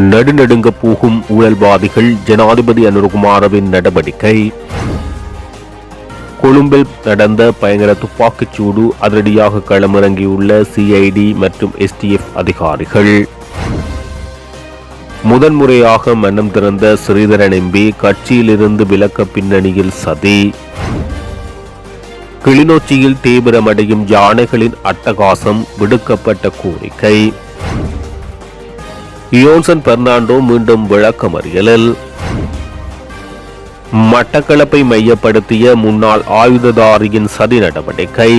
நடுநடுங்க போகும் ஊழல்வாதிகள் ஜனாதிபதி அனுரகுமாரவின் நடவடிக்கை. கொழும்பில் நடந்த பயங்கர துப்பாக்கிச் சூடு, அதிரடியாக களமிறங்கியுள்ள சிஐடி மற்றும் எஸ்டிஎஃப் அதிகாரிகள். முதன்முறையாக மனம் திறந்த ஸ்ரீதரன் எம்பி கட்சியிலிருந்து விலக்க பின்னணியில் சதி. கிளிநொச்சியில் தீவிரமடையும் யானைகளின் அட்டகாசம், விடுக்கப்பட்ட கோரிக்கை. யோன்சன் பெர்னாண்டோ மீண்டும் விளக்கமறியலில். மட்டக்களப்பை மையப்படுத்திய முன்னாள் ஆயுததாரியின் சதி நடவடிக்கை.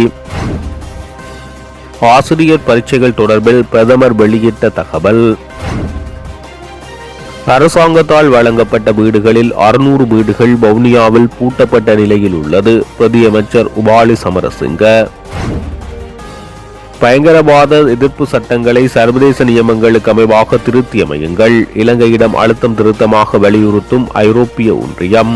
ஆசிரியர் பரீட்சைகள் தொடர்பில் பிரதமர் வெளியிட்ட தகவல். அரசாங்கத்தால் வழங்கப்பட்ட வீடுகளில் 600 வீடுகள் வவுனியாவில் பூட்டப்பட்ட நிலையில் உள்ளது. பிரதியமைச்சர் உபாலி சமரசிங்க. பயங்கரவாத எதிர்ப்பு சட்டங்களை சர்வதேச நியமங்களுக்கு அமைவாக திருத்தியமையுங்கள், இலங்கையிடம் அழுத்தம் திருத்தமாக வலியுறுத்தும் ஐரோப்பிய ஒன்றியம்.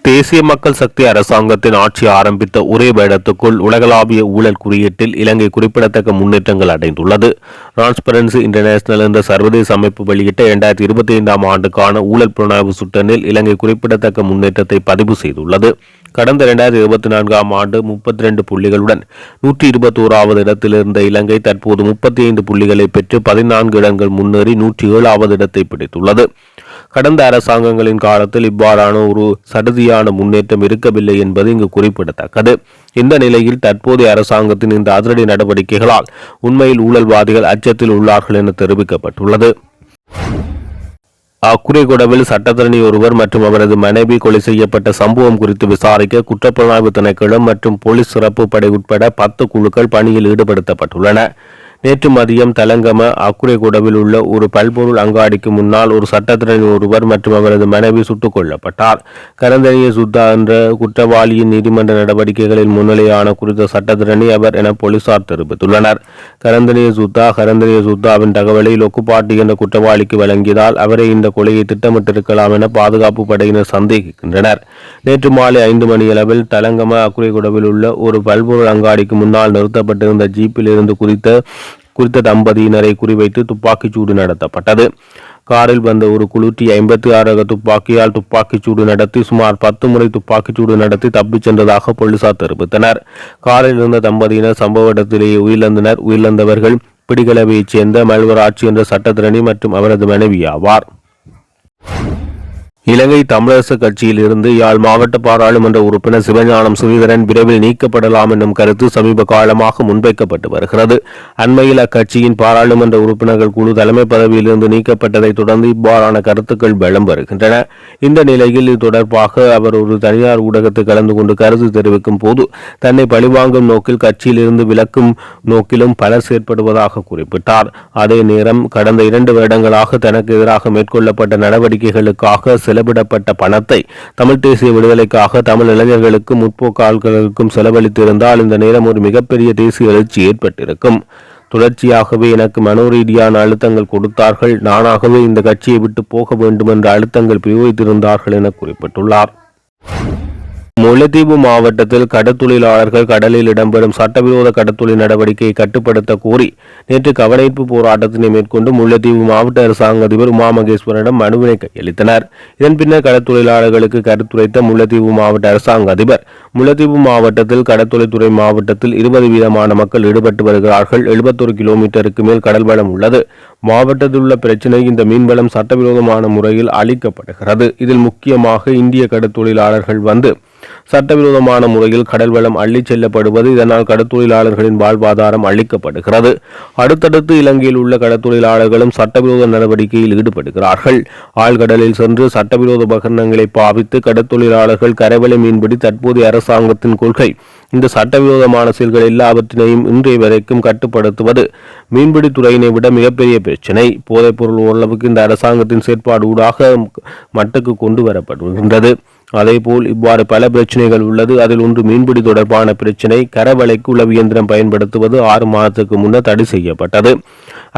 தேசிய மக்கள் சக்தி அரசாங்கத்தின் ஆட்சி ஆரம்பித்த ஒரே வருடத்துக்குள் உலகளாவிய ஊழல் குறியீட்டில் இலங்கை குறிப்பிடத்தக்க முன்னேற்றங்கள் அடைந்துள்ளது. டிரான்ஸ்பரன்சி இன்டர்நேஷனல் என்ற சர்வதேச அமைப்பு வெளியிட்ட 2025 ஆண்டுக்கான ஊழல் புலனாய்வு சுட்டனில் இலங்கை குறிப்பிடத்தக்க முன்னேற்றத்தை பதிவு செய்துள்ளது. கடந்த 2024 ஆண்டு 32 புள்ளிகளுடன் 121வது இடத்தில் இருந்த இலங்கை தற்போது 35 புள்ளிகளை பெற்று 14 இடங்கள் முன்னேறி 107வது இடத்தை பிடித்துள்ளது. கடந்த அரசாங்கங்களின் காலத்தில் இவ்வாறான ஒரு சடுதியான முன்னேற்றம் இருக்கவில்லை என்பது இங்கு குறிப்பிடத்தக்கது. இந்த நிலையில் தற்போதைய அரசாங்கத்தின் இந்த அதிரடி நடவடிக்கைகளால் உண்மையில் ஊழல்வாதிகள் அச்சத்தில் உள்ளார்கள் என தெரிவிக்கப்பட்டுள்ளது. அக்குரைகொடவில் சட்டத்தரணி ஒருவர் மற்றும் அவரது மனைவி கொலை செய்யப்பட்ட சம்பவம் குறித்து விசாரிக்க குற்றப்புலனாய்வு திணைக்களம் மற்றும் போலீஸ் சிறப்பு படை உட்பட 10 குழுக்கள் பணியில் ஈடுபடுத்தப்பட்டுள்ளன. நேற்று மதியம் தலங்கம அக்குரைகொடவில் உள்ள ஒரு பல்பொருள் அங்காடிக்கு முன்னால் ஒரு சட்டத்திரணி ஒருவர் மற்றும் அவரது மனைவி சுட்டுக் கொல்லப்பட்டார். கரந்தனிய சுத்தா என்ற குற்றவாளியின் நீதிமன்ற நடவடிக்கைகளில் முன்னிலையான குறித்த சட்டத்திரணி அவர் என போலீசார் தெரிவித்துள்ளனர். கரந்தனிய சுத்தாவின் தகவலை லொக்குப்பாட்டி என்ற குற்றவாளிக்கு வழங்கியதால் அவரை இந்த கொலையை திட்டமிட்டிருக்கலாம் என பாதுகாப்பு படையினர் சந்தேகிக்கின்றனர். நேற்று மாலை 5 மணியளவில் தலங்கம அக்குரைகொடவில் உள்ள ஒரு பல்பொருள் அங்காடிக்கு முன்னால் நிறுத்தப்பட்டிருந்த ஜீப்பில் இருந்து குறித்த தம்பதியினரை குறிவைத்து துப்பாக்கிச் சூடு நடத்தப்பட்டது. காரில் வந்த ஒரு குழு T56 துப்பாக்கியால் துப்பாக்கிச் சூடு நடத்தி சுமார் 10 முறை துப்பாக்கிச் சூடு நடத்தி தப்பிச் சென்றதாக போலீசார் தெரிவித்தனர். காரில் இருந்த தம்பதியினர் சம்பவ இடத்திலேயே உயிரிழந்தனர். உயிரிழந்தவர்கள் பிடிகளவையைச் சேர்ந்த மல்வராட்சி என்ற சட்டத்திரணி மற்றும் அவரது மனைவி ஆவார். இலங்கை தமிழரசு கட்சியில் இருந்து யாழ் மாவட்ட பாராளுமன்ற உறுப்பினர் சிவஞானம் ஸ்ரீதரன் விரைவில் நீக்கப்படலாம் என்னும் கருத்து சமீப காலமாக முன்வைக்கப்பட்டு வருகிறது. அண்மையில் அக்கட்சியின் பாராளுமன்ற உறுப்பினர்கள் குழு தலைமை பதவியிலிருந்து நீக்கப்பட்டதை தொடர்ந்து இவ்வாறான கருத்துக்கள் பலம் வருகின்றன. இந்த நிலையில் இது தொடர்பாக அவர் ஒரு தனியார் ஊடகத்தில் கலந்து கொண்டு கருத்து தெரிவிக்கும் போது தன்னை பழிவாங்கும் நோக்கில் கட்சியில் இருந்து விலக்கும் நோக்கிலும் பலர் செயற்படுவதாக குறிப்பிட்டார். அதே நேரம் கடந்த 2 வருடங்களாக தனக்கு எதிராக மேற்கொள்ளப்பட்ட நடவடிக்கைகளுக்காக செலவிடப்பட்ட பணத்தை தமிழ் தேசிய விடுதலைக்காக தமிழ் இளைஞர்களுக்கும் முற்போக்காளர்களுக்கும் செலவழித்திருந்தால் இந்த நேரம் ஒரு மிகப்பெரிய தேசிய எழுச்சி ஏற்பட்டிருக்கும். தொடர்ச்சியாகவே எனக்கு மனோரீதியான அழுத்தங்கள் கொடுத்தார்கள். நானாகவே இந்த கட்சியை விட்டு போக வேண்டும் என்ற அழுத்தங்கள் பிரயோகித்திருந்தார்கள் என குறிப்பிட்டுள்ளார். முல்லைத்தீவு மாவட்டத்தில் கடற்தொழிலாளர்கள் கடலில் இடம்பெறும் சட்டவிரோத கடற்தொழில் நடவடிக்கையை கட்டுப்படுத்த கோரி நேற்று கவனிப்பு போராட்டத்தினை மேற்கொண்டு முல்லைத்தீவு மாவட்ட அரசாங்க அதிபர் உமா மகேஸ்வரனிடம் மனுவினை கையளித்தனர். இதன் பின்னர் கடற்தொழிலாளர்களுக்கு கருத்துரைத்த முல்லைத்தீவு மாவட்ட அரசாங்க அதிபர், முல்லைத்தீவு மாவட்டத்தில் கடற்தொழில்துறை மாவட்டத்தில் 20 வீதமான மக்கள் ஈடுபட்டு வருகிறார்கள். 71 கிலோமீட்டருக்கு மேல் கடல் வளம் உள்ளது. மாவட்டத்தில் உள்ள பிரச்சினை இந்த மீன்வளம் சட்டவிரோதமான முறையில் அளிக்கப்படுகிறது. இதில் முக்கியமாக இந்திய கடற்தொழிலாளர்கள் வந்து சட்டவிரோதமான முறையில் கடல் வளம் அள்ளிச் செல்லப்படுவது, இதனால் கடற்தொழிலாளர்களின் வாழ்வாதாரம் அளிக்கப்படுகிறது. அடுத்தடுத்து இலங்கையில் உள்ள கடற்தொழிலாளர்களும் சட்டவிரோத நடவடிக்கையில் ஈடுபடுகிறார்கள். ஆழ்கடலில் சென்று சட்டவிரோத உபகரணங்களை பாவித்து கடற்தொழிலாளர்கள் கரைவலை மீன்பிடி தற்போதைய அரசாங்கத்தின் கொள்கை. இந்த சட்டவிரோதமான செயல்கள் எல்லாவற்றினையும் இன்றைய வரைக்கும் கட்டுப்படுத்துவது மீன்பிடித்துறையினை விட மிகப்பெரிய பிரச்சினை. போதைப்பொருள் ஓரளவுக்கு இந்த அரசாங்கத்தின் செயற்பாடு ஊடாக மட்டுக்கு கொண்டு வரப்படுகின்றது. அதேபோல் இவ்வாறு பல பிரச்சனைகள் உள்ளது. அதில் ஒன்று மீன்பிடி தொடர்பான பிரச்சினை. கரவலைக்கு உளவு இயந்திரம் பயன்படுத்துவது 6 மாதத்துக்கு முன்னர் தடை செய்யப்பட்டது.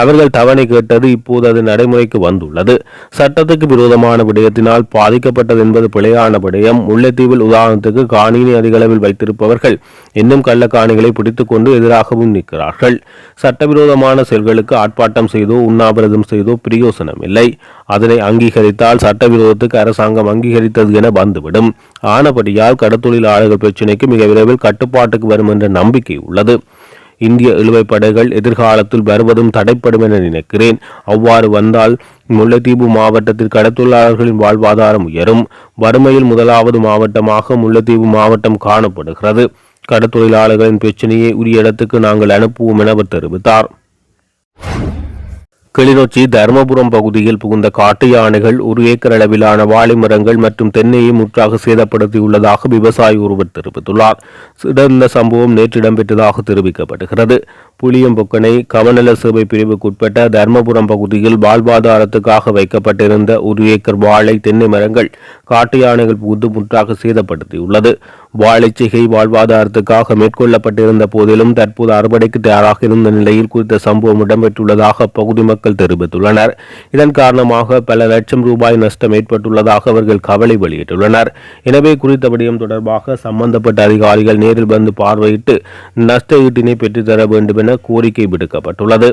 அவர்கள் தவணை கேட்டது இப்போது அது நடைமுறைக்கு வந்துள்ளது. சட்டத்துக்கு விரோதமான விடயத்தினால் பாதிக்கப்பட்டது என்பது பிழையான விடயம். முல்லைத்தீவில் உதாரணத்துக்கு காணியினை அதிகளவில் வைத்திருப்பவர்கள் இன்னும் கள்ளக்காணிகளை பிடித்துக் கொண்டு எதிராகவும் நிற்கிறார்கள். சட்டவிரோதமான செயல்களுக்கு ஆர்ப்பாட்டம் செய்தோ உண்ணாவிரதம் செய்தோ பிரயோசனம் இல்லை. அதனை அங்கீகரித்தால் சட்டவிரோதத்துக்கு அரசாங்கம் அங்கீகரித்தது என வந்துவிடும். ஆனபடியால் கடத்தொழிலாளர்கள் பிரச்சினைக்கு மிக விரைவில் கட்டுப்பாட்டுக்கு வரும் என்ற நம்பிக்கை உள்ளது. இந்திய இழுவைப் படைகள் எதிர்காலத்தில் வருவதும் தடைப்படும் என நினைக்கிறேன். அவ்வாறு வந்தால் முல்லைத்தீவு மாவட்டத்தில் கடத்தொழிலாளர்களின் வாழ்வாதாரம் உயரும். வறுமையில் முதலாவது மாவட்டமாக முல்லைத்தீவு மாவட்டம் காணப்படுகிறது. கடத்தொழிலாளர்களின் பிரச்சனையை உரிய இடத்துக்கு நாங்கள் அனுப்புவோம் என அவர் தெரிவித்தார். கிளிநொச்சி தர்மபுரம் பகுதியில் புகுந்த காட்டு யானைகள் 1 ஏக்கர் அளவிலான வாழை மரங்கள் மற்றும் தென்னையை முற்றாக சேதப்படுத்தியுள்ளதாக விவசாயி ஒருவர் தெரிவித்துள்ளார். இந்த சம்பவம் நேற்று இடம்பெற்றதாக தெரிவிக்கப்படுகிறது. புளியம்பொக்கனை கமநல சேவை பிரிவுக்குட்பட்ட தர்மபுரம் பகுதியில் வாழ்வாதாரத்துக்காக வைக்கப்பட்டிருந்த 1 ஏக்கர் வாழை தென்னை மரங்கள் காட்டு யானைகள் புகுந்து முற்றாக சேதப்படுத்தியுள்ளது. வாழைச்சிகை வாழ்வாதாரத்துக்காக மேற்கொள்ளப்பட்டிருந்த போதிலும் தற்போது அறுவடைக்கு தயாராக இருந்த நிலையில் குறித்த சம்பவம் இடம்பெற்றுள்ளதாக அப்பகுதி மக்கள் தெரிவித்துள்ளனர். இதன் காரணமாக பல லட்சம் ரூபாய் நஷ்டம் ஏற்பட்டுள்ளதாக அவர்கள் கவலை வெளியிட்டுள்ளனர். எனவே குறித்த விடயம் தொடர்பாக சம்பந்தப்பட்ட அதிகாரிகள் நேரில் வந்து பார்வையிட்டு நஷ்ட ஈட்டினை பெற்றுத்தர வேண்டும் என கோரிக்கை விடுக்கப்பட்டுள்ளது.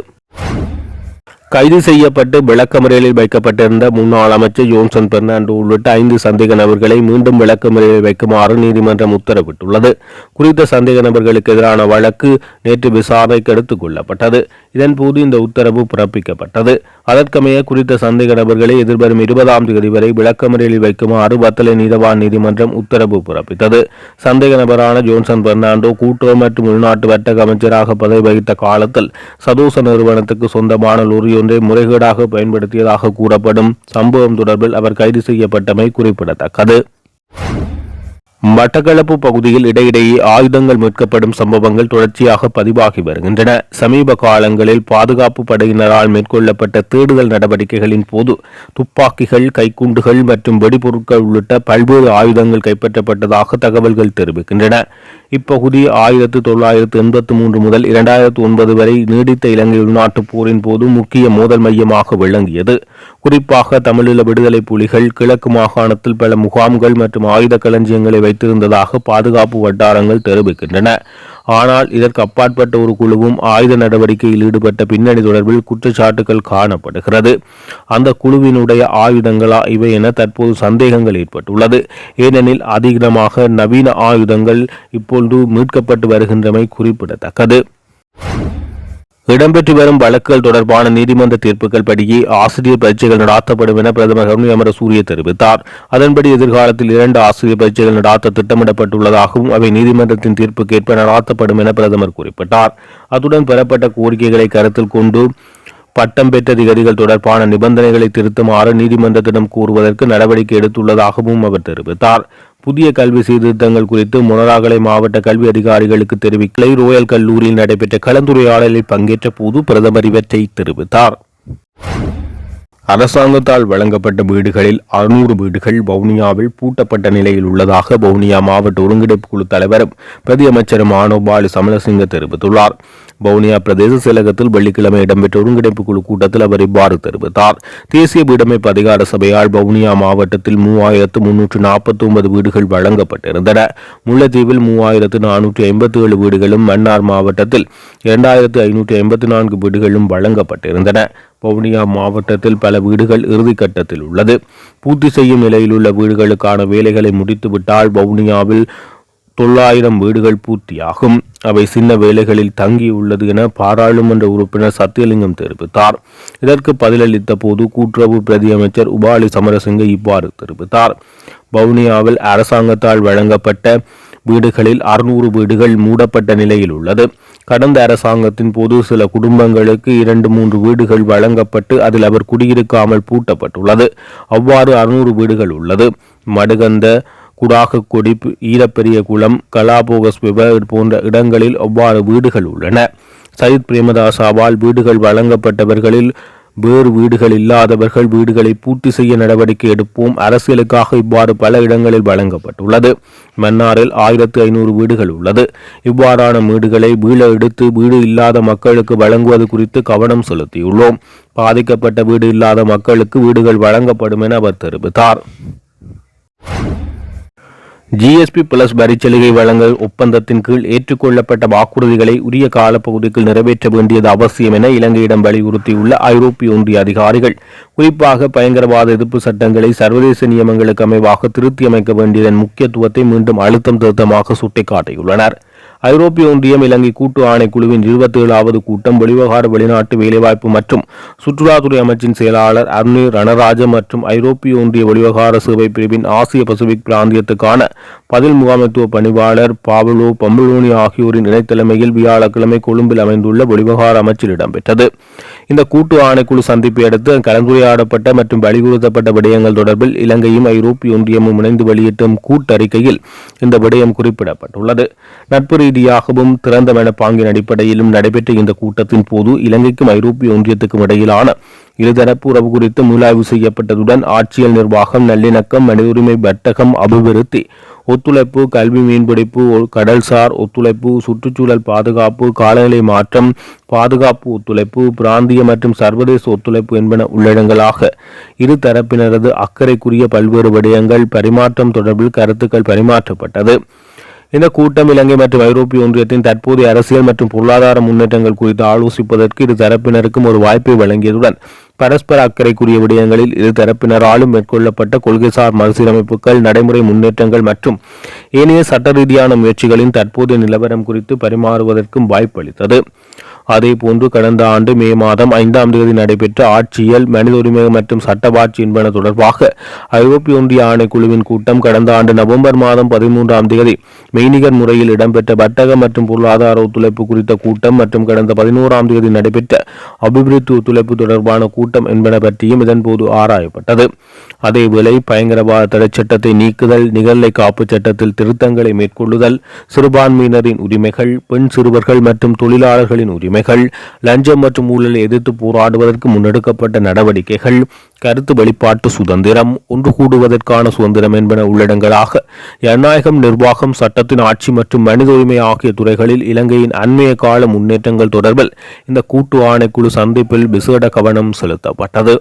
கைது செய்யப்பட்டு விளக்கமறியலில் வைக்கப்பட்டிருந்த முன்னாள் அமைச்சர் ஜோன்சன் பெர்னாண்டோ உள்ளிட்ட 5 சந்தேக நபர்களை மீண்டும் விளக்கமறியலில் வைக்குமாறு நீதிமன்றம் உத்தரவிட்டுள்ளது. குறித்த சந்தேக நபர்களுக்கு எதிரான வழக்கு நேற்று விசாரணைக்கு எடுத்துக் கொள்ளப்பட்டது. இதன்போது இந்த உத்தரவு பிறப்பிக்கப்பட்டது. அதற்கமைய குறித்த சந்தேக நபர்களை எதிர்வரும் 20ஆம் தேதி வரை விளக்கமறியலில் வைக்குமாறு வத்தளை நீதவான் நீதிமன்றம் உத்தரவு பிறப்பித்தது. சந்தேக நபரான ஜோன்சன் பெர்னாண்டோ கூட்டுறவு மற்றும் உள்நாட்டு வர்த்தக அமைச்சராக பதவி வகித்த காலத்தில் சதோச நிறுவனத்துக்கு சொந்தமான லொரி ஒன்றை முறைகேடாக பயன்படுத்தியதாக கூறப்படும் சம்பவம் தொடர்பில் அவர் கைது செய்யப்பட்டமை குறிப்பிடத்தக்கது. மட்டக்களப்பு பகுதியில் இடையிடையே ஆயுதங்கள் மீட்கப்படும் சம்பவங்கள் தொடர்ச்சியாக பதிவாகி வருகின்றன. சமீப காலங்களில் பாதுகாப்பு படையினரால் மேற்கொள்ளப்பட்ட தேடுதல் நடவடிக்கைகளின் போது துப்பாக்கிகள், கைக்குண்டுகள் மற்றும் வெடிபொருட்கள் உள்ளிட்ட பல்வேறு ஆயுதங்கள் கைப்பற்றப்பட்டதாக தகவல்கள் தெரிவிக்கின்றன. இப்பகுதி 1983 முதல் 2009 வரை நீடித்த இலங்கை உள்நாட்டுப் போரின் போது முக்கிய மோதல் மையமாக விளங்கியது. குறிப்பாக தமிழீழ விடுதலை புலிகள் கிழக்கு மாகாணத்தில் பல முகாம்கள் மற்றும் ஆயுத களஞ்சியங்களை வைத்திருந்ததாக பாதுகாப்பு வட்டாரங்கள் தெரிவிக்கின்றன. ஆனால் இதற்கு அப்பாற்பட்ட ஒரு குழுவும் ஆயுத நடவடிக்கையில் ஈடுபட்ட பின்னணி தொடர்பில் குற்றச்சாட்டுகள் காணப்படுகிறது. அந்த குழுவினுடைய ஆயுதங்களா இவை என தற்போது சந்தேகங்கள் ஏற்பட்டுள்ளது. ஏனெனில் அதிகமாக நவீன ஆயுதங்கள் இப்பொழுது மீட்கப்பட்டு வருகின்றமை குறிப்பிடத்தக்கது. இடம்பெற்று வரும் வழக்குகள் தொடர்பான நீதிமன்ற தீர்ப்புகள் படியே ஆசிரியர் பரீட்சைகள் நடாத்தப்படும் என பிரதமர் கருணை அமரசூரிய தெரிவித்தார். அதன்படி எதிர்காலத்தில் 2 ஆசிரியர் பரீட்சைகள் நடாத்த திட்டமிடப்பட்டுள்ளதாகவும் அவை நீதிமன்றத்தின் தீர்ப்புக்கேற்ப நடாத்தப்படும் என பிரதமர் குறிப்பிட்டார். அத்துடன் பெறப்பட்ட கோரிக்கைகளை கருத்தில் கொண்டு பட்டம் பெற்ற அதிகாரிகள் தொடர்பான நிபந்தனைகளை திருத்துமாறு நீதிமன்றத்திடம் கூறுவதற்கு நடவடிக்கை எடுத்துள்ளதாகவும் அவர் தெரிவித்தார். புதிய கல்வி சீர்திருத்தங்கள் குறித்து மொனராகலை மாவட்ட கல்வி அதிகாரிகளுக்கு தெரிவிக்கலை ரோயல் கல்லூரியில் நடைபெற்ற கலந்துரையாடலில் பங்கேற்ற போது பிரதமர் இவற்றை தெரிவித்தார். அரசாங்கத்தால் வழங்கப்பட்ட வீடுகளில் 600 வீடுகள் வவுனியாவில் பூட்டப்பட்ட நிலையில் உள்ளதாக வவுனியா மாவட்ட ஒருங்கிணைப்பு குழு தலைவரும் பிரதி அமைச்சரும் ஆனோபாலி சமரசிங்க தெரிவித்துள்ளார். வவுனியா பிரதேச செயலகத்தில் வெள்ளிக்கிழமை இடம்பெற்ற ஒருங்கிணைப்பு குழு கூட்டத்தில் அவர் இவ்வாறு தெரிவித்தார். தேசிய வீடமைப்பு அதிகார சபையால் வவுனியா மாவட்டத்தில் 3349 வீடுகள் வழங்கப்பட்டிருந்தன. முல்லைத்தீவில் 3457 வீடுகளும், மன்னார் மாவட்டத்தில் 2554 வீடுகளும் வழங்கப்பட்டிருந்தன. வவுனியா மாவட்டத்தில் பல வீடுகள் இறுதிக்கட்டத்தில் உள்ளது. பூர்த்தி செய்யும் நிலையில் உள்ள வீடுகளுக்கான வேலைகளை முடித்துவிட்டால் வவுனியாவில் 900 வீடுகள் பூர்த்தியாகும். அவை சின்ன வேலைகளில் தங்கியுள்ளது என பாராளுமன்ற உறுப்பினர் சத்தியலிங்கம் தெரிவித்தார். இதற்கு பதிலளித்த போது கூட்டுறவு பிரதி அமைச்சர் உபாலி சமரசிங்க இவ்வாறு தெரிவித்தார். வவுனியாவில் அரசாங்கத்தால் வழங்கப்பட்ட வீடுகளில் 600 வீடுகள் மூடப்பட்ட நிலையில் உள்ளது. கடந்த அரசாங்கத்தின் போது சில குடும்பங்களுக்கு 2-3 வீடுகள் வழங்கப்பட்டு அதில் அவர் குடியிருக்காமல் பூட்டப்பட்டுள்ளது. அவ்வாறு 600 வீடுகள் உள்ளது. மடுகந்த, குடாகக்குடி, ஈரப்பெரிய குளம், கலாபோகஸ் போன்ற இடங்களில் அவ்வாறு வீடுகள் உள்ளன. சயித் பிரேமதாசாவால் வீடுகள் வழங்கப்பட்டவர்களில் வேறு வீடுகள் இல்லாதவர்கள் வீடுகளை பூர்த்தி செய்ய நடவடிக்கை எடுப்போம். அரசியலுக்காக இவ்வாறு பல இடங்களில் வழங்கப்பட்டுள்ளது. மன்னாரில் 1500 வீடுகள் உள்ளது. இவ்வாறான வீடுகளை வீழ எடுத்து வீடு இல்லாத மக்களுக்கு வழங்குவது குறித்து கவனம் செலுத்தியுள்ளோம். பாதிக்கப்பட்ட வீடு இல்லாத மக்களுக்கு வீடுகள் வழங்கப்படும் என அவர் தெரிவித்தார். ஜிஎஸ்பி பிளஸ் வரிச்சலுகை வழங்கல் ஒப்பந்தத்தின் கீழ் ஏற்றுக்கொள்ளப்பட்ட வாக்குறுதிகளை உரிய காலப்பகுதிக்குள் நிறைவேற்ற வேண்டியது அவசியம் என இலங்கையிடம் வலியுறுத்தியுள்ள ஐரோப்பிய ஒன்றிய அதிகாரிகள், குறிப்பாக பயங்கரவாத எதிர்ப்பு சட்டங்களை சர்வதேச நியமங்களுக்கு அமைவாக திருத்தியமைக்க வேண்டியதன் முக்கியத்துவத்தை மீண்டும் அழுத்தம் திருத்தமாக சுட்டிக்காட்டியுள்ளனர். ஐரோப்பிய ஒன்றியம் இலங்கை கூட்டு ஆணைக்குழுவின் 27வது கூட்டம் வெளிவகார வெளிநாட்டு வேலைவாய்ப்பு மற்றும் சுற்றுலாத்துறை அமைச்சின் செயலாளர் அருணி ரணராஜ மற்றும் ஐரோப்பிய ஒன்றிய வெளிவகார சேவை பிரிவின் ஆசிய பசிபிக் பிராந்தியத்துக்கான பதில் முகாமைத்துவ பணிவாளர் பாவலோ பம்பலோனி ஆகியோரின் இணைத்தலைமையில் வியாழக்கிழமை கொழும்பில் அமைந்துள்ள வெளிவகார அமைச்சில் இடம்பெற்றது. இந்த கூட்டு ஆணைக்குழு சந்திப்பை அடுத்து கலந்துரையாடப்பட்ட மற்றும் வலியுறுத்தப்பட்ட விடயங்கள் தொடர்பில் இலங்கையும் ஐரோப்பிய ஒன்றியமும் இணைந்து வெளியிட்டும் கூட்டறிக்கையில் இந்த விடயம் குறிப்பிடப்பட்டுள்ளது. நட்பு ரீதியாகவும் திறந்த மனப்பாங்கின் அடிப்படையிலும் நடைபெற்ற இந்த கூட்டத்தின் போது இலங்கைக்கும் ஐரோப்பிய ஒன்றியத்துக்கும் இடையிலான இருதரப்பு உறவு குறித்து மீளாய்வு செய்யப்பட்டதுடன் ஆட்சியல் நிர்வாகம், நல்லிணக்கம், மனித உரிமை, வர்த்தகம், அபிவிருத்தி, ஒத்துழைப்பு, கல்வி, மீன்பிடிப்பு, கடல்சார் ஒத்துழைப்பு, சுற்றுச்சூழல் பாதுகாப்பு, காலநிலை மாற்றம், பாதுகாப்பு ஒத்துழைப்பு, பிராந்திய மற்றும் சர்வதேச ஒத்துழைப்பு என்பன உள்ளடங்களாக இரு தரப்பினரது அக்கறைக்குரிய பல்வேறு விடயங்கள் பரிமாற்றம் தொடர்பில் கருத்துக்கள் பரிமாற்றப்பட்டது. இந்த கூட்டம் இலங்கை மற்றும் ஐரோப்பிய ஒன்றியத்தின் தற்போதைய அரசியல் மற்றும் பொருளாதார முன்னேற்றங்கள் குறித்து ஆலோசிப்பதற்கு இரு தரப்பினருக்கும் ஒரு வாய்ப்பை வழங்கியதுடன் பரஸ்பர அக்கறைக்குரிய விடயங்களில் இரு தரப்பினராலும் மேற்கொள்ளப்பட்ட கொள்கைசார் மறுசீரமைப்புகள், நடைமுறை முன்னேற்றங்கள் மற்றும் ஏனைய சட்ட ரீதியான முயற்சிகளின் தற்போதைய நிலவரம் குறித்து பரிமாறுவதற்கும் வாய்ப்பளித்தது. அதேபோன்று கடந்த ஆண்டு மே மாதம் 5ஆம் தேதி நடைபெற்ற ஆட்சியல், மனித உரிமை மற்றும் சட்டவாட்சி என்பன தொடர்பாக ஐரோப்பிய ஒன்றிய ஆணைக்குழுவின் கூட்டம், கடந்த ஆண்டு நவம்பர் மாதம் 13ஆம் தேதி மெய்நிகர் முறையில் இடம்பெற்ற வர்த்தக மற்றும் பொருளாதார ஒத்துழைப்பு குறித்த கூட்டம் மற்றும் கடந்த 11ஆம் தேதி நடைபெற்ற அபிவிருத்தி ஒத்துழைப்பு தொடர்பான கூட்டம் என்பன பற்றியும் இதன்போது ஆராயப்பட்டது. அதேவேளை பயங்கரவாத தடை சட்டத்தை நீக்குதல், நிகழ்நிலை காப்பு சட்டத்தில் திருத்தங்களை மேற்கொள்ளுதல், சிறுபான்மையினரின் உரிமைகள், பெண் சிறுவர்கள் மற்றும் தொழிலாளர்களின் உரிமைகள், லஞ்சம் மற்றும் ஊழலை எதிர்த்து போராடுவதற்கு முன்னெடுக்கப்பட்ட நடவடிக்கைகள், கருத்து வெளிப்பாட்டு சுதந்திரம், ஒன்று கூடுவதற்கான சுதந்திரம் என்பன உள்ளடங்களாக ஜனநாயகம், நிர்வாகம், சட்டத்தின் ஆட்சி மற்றும் மனித உரிமை ஆகிய துறைகளில் இலங்கையின் அண்மைய கால முன்னேற்றங்கள் தொடர்பில் இந்த கூட்டு ஆணைக்குழு சந்திப்பில் விசேட கவனம் செலுத்தப்பட்டது.